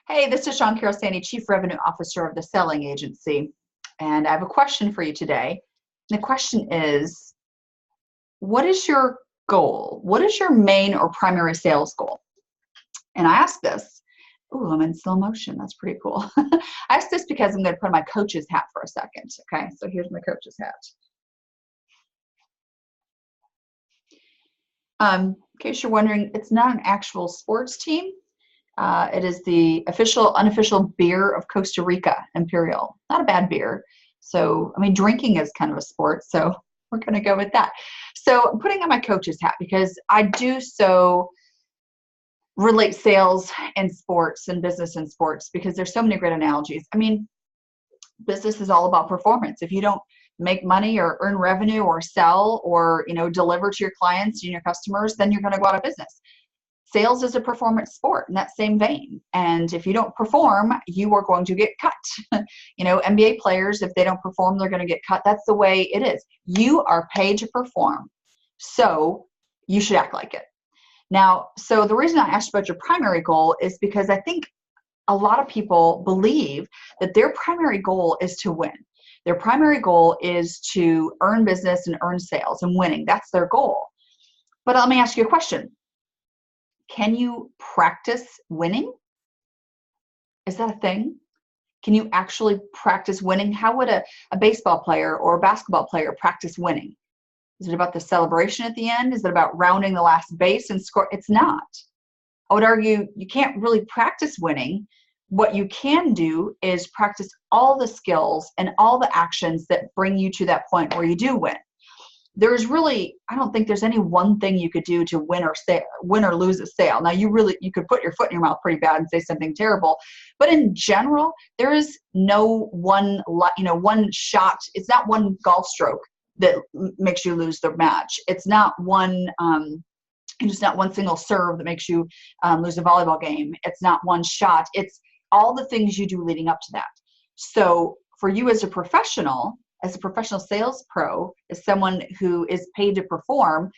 Hey, this is Sean Carroll Sandy, Chief Revenue Officer of the Selling Agency. And I have a question for you today. And the question is, what is your goal? What is your main or primary sales goal? And I ask this, ooh, I'm in slow motion. That's pretty cool. I ask this because I'm going to put on my coach's hat for a second. Okay, so here's my coach's hat. In case you're wondering, it's not an actual sports team. It is the unofficial beer of Costa Rica, Imperial. Not a bad beer. So, I mean, drinking is kind of a sport, so we're going to go with that. So I'm putting on my coach's hat because I do so relate sales and sports and business and sports because there's so many great analogies. I mean, business is all about performance. If you don't make money or earn revenue or sell or, deliver to your clients and your customers, then you're going to go out of business. Sales is a performance sport in that same vein. And if you don't perform, you are going to get cut. NBA players, if they don't perform, they're going to get cut. That's the way it is. You are paid to perform. So you should act like it. Now, so the reason I asked about your primary goal is because I think a lot of people believe that their primary goal is to win. Their primary goal is to earn business and earn sales and winning. That's their goal. But let me ask you a question. Can you practice winning? Is that a thing? Can you actually practice winning? How would a baseball player or a basketball player practice winning? Is it about the celebration at the end? Is it about rounding the last base and score? It's not. I would argue you can't really practice winning. What you can do is practice all the skills and all the actions that bring you to that point where you do win. There's really, I don't think there's any one thing you could do to win or lose a sale. Now you could put your foot in your mouth pretty bad and say something terrible, but in general, there is no one shot. It's not one golf stroke that makes you lose the match. It's not one single serve that makes you lose a volleyball game. It's not one shot. It's all the things you do leading up to that. So for you as a professional sales pro, as someone who is paid to perform,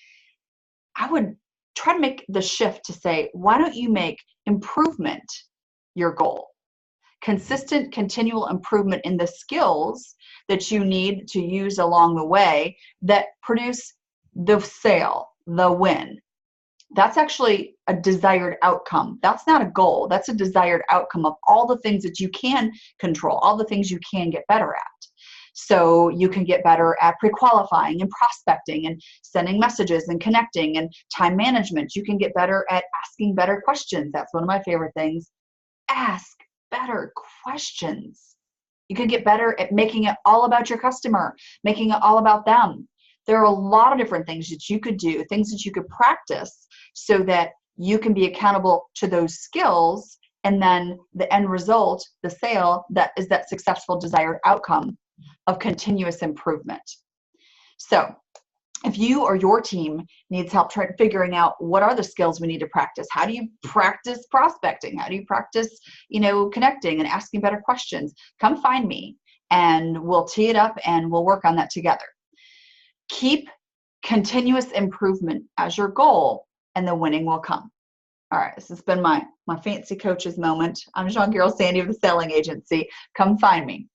I would try to make the shift to say, why don't you make improvement your goal? Consistent, continual improvement in the skills that you need to use along the way that produce the sale, the win. That's actually a desired outcome. That's not a goal. That's a desired outcome of all the things that you can control, all the things you can get better at. So you can get better at pre-qualifying and prospecting and sending messages and connecting and time management. You can get better at asking better questions. That's one of my favorite things. Ask better questions. You can get better at making it all about your customer, making it all about them. There are a lot of different things that you could do, things that you could practice so that you can be accountable to those skills. And then the end result, the sale, that is that successful desired outcome of continuous improvement. So if you or your team needs help figuring out what are the skills we need to practice, how do you practice prospecting? How do you practice, connecting and asking better questions? Come find me and we'll tee it up and we'll work on that together. Keep continuous improvement as your goal and the winning will come. All right, this has been my fancy coach's moment. I'm Sean Carroll Sandy of the Selling Agency. Come find me.